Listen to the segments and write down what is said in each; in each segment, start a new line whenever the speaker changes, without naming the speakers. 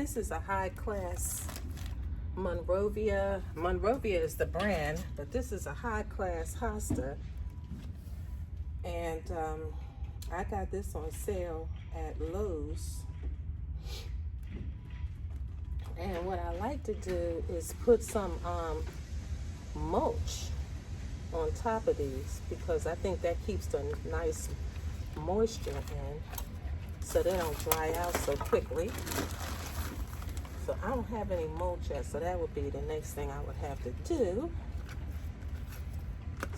this is a high-class Monrovia. Monrovia is the brand, but this is a high-class hosta. And I got this on sale at Lowe's. And what I like to do is put some mulch on top of these, because I think that keeps the nice moisture in so they don't dry out so quickly. So I don't have any mulch yet, so that would be the next thing I would have to do.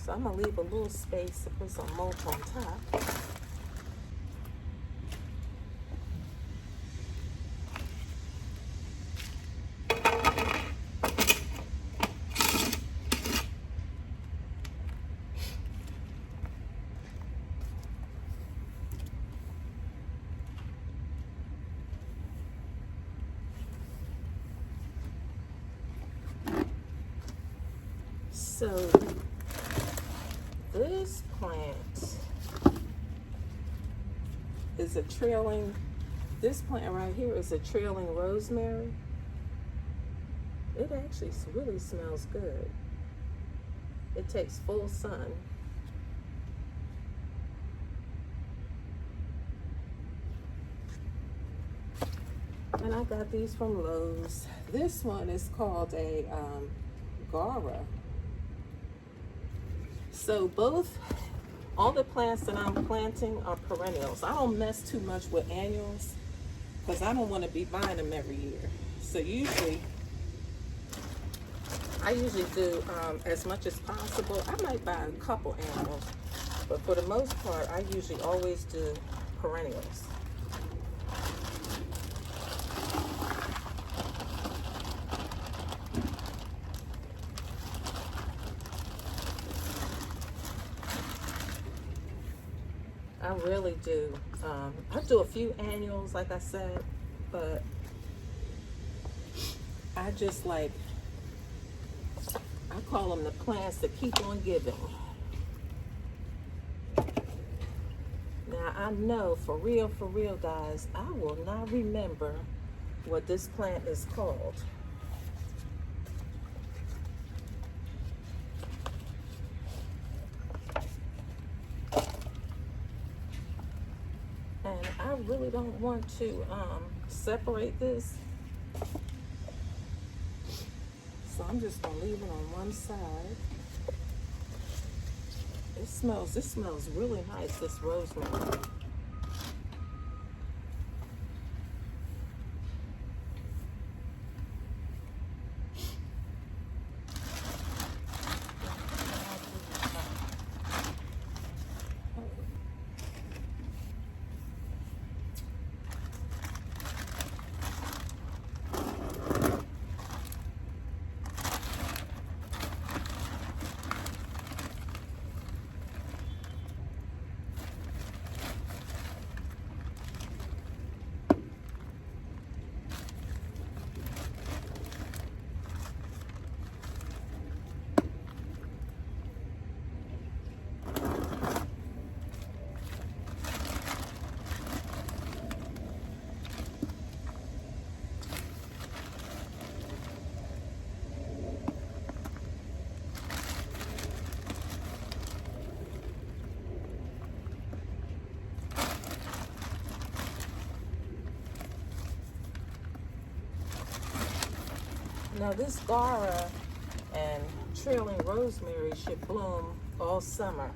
So I'm gonna leave a little space to put some mulch on top. So this plant is a trailing, this plant right here is a trailing rosemary. It actually really smells good. It takes full sun. And I got these from Lowe's. This one is called a Gara. So all the plants that I'm planting are perennials. I don't mess too much with annuals because I don't want to be buying them every year. So I usually do as much as possible. I might buy a couple annuals, but for the most part, I usually always do perennials. I really do. I do a few annuals, like I said, but I just I call them the plants that keep on giving. Now, I know for real, guys, I will not remember what this plant is called. And I really don't want to separate this. So I'm just gonna leave it on one side. This smells really nice, this rosemary. Now this Gara and trailing rosemary should bloom all summer.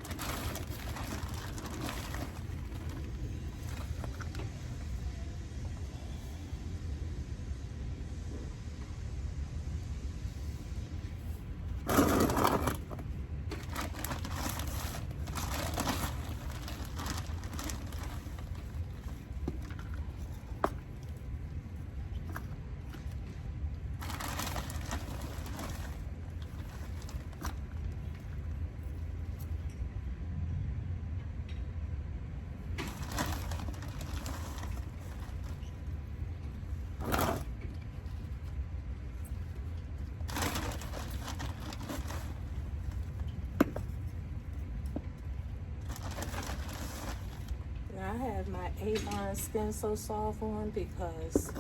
I have my Avon Skin So Soft on because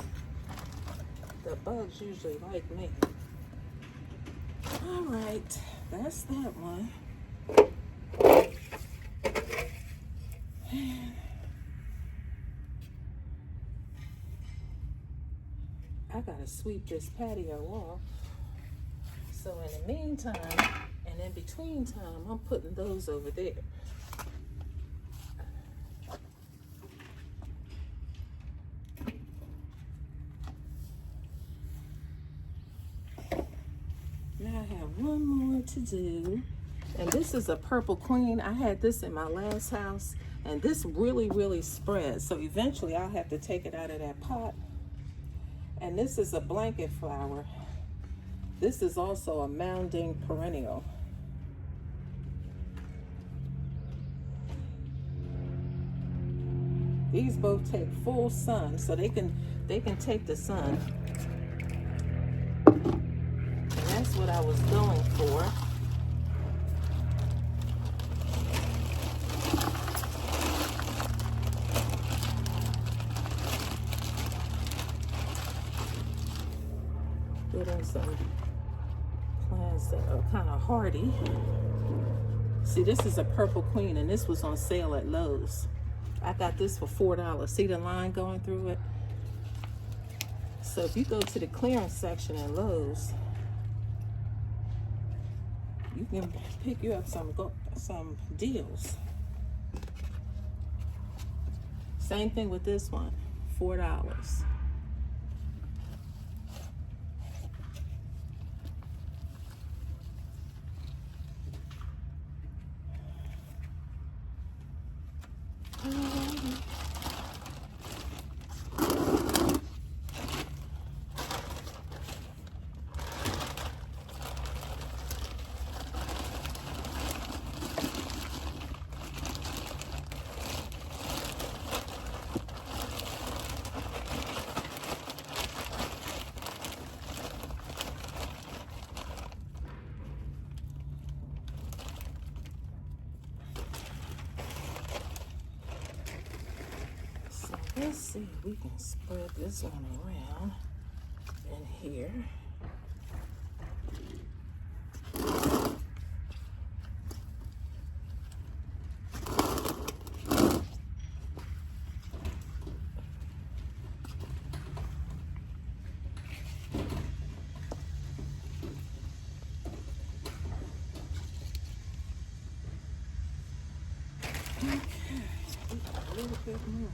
the bugs usually like me. All right, that's that one. I gotta sweep this patio off. So in the meantime, and in between time, I'm putting those over there. Now I have one more to do. And this is a purple queen. I had this in my last house, and this really spreads. So eventually I'll have to take it out of that pot. And this is a blanket flower. This is also a mounding perennial. These both take full sun, so they can take the sun. And that's what I was going for. Getting some plants that are kind of hardy. See, this is a purple queen, and this was on sale at Lowe's. I got this for $4. See the line going through it? So if you go to the clearance section at Lowe's, you can pick you up some deals. Same thing with this one, $4. Let's see if we can spread this one around in here. Okay, a little bit more.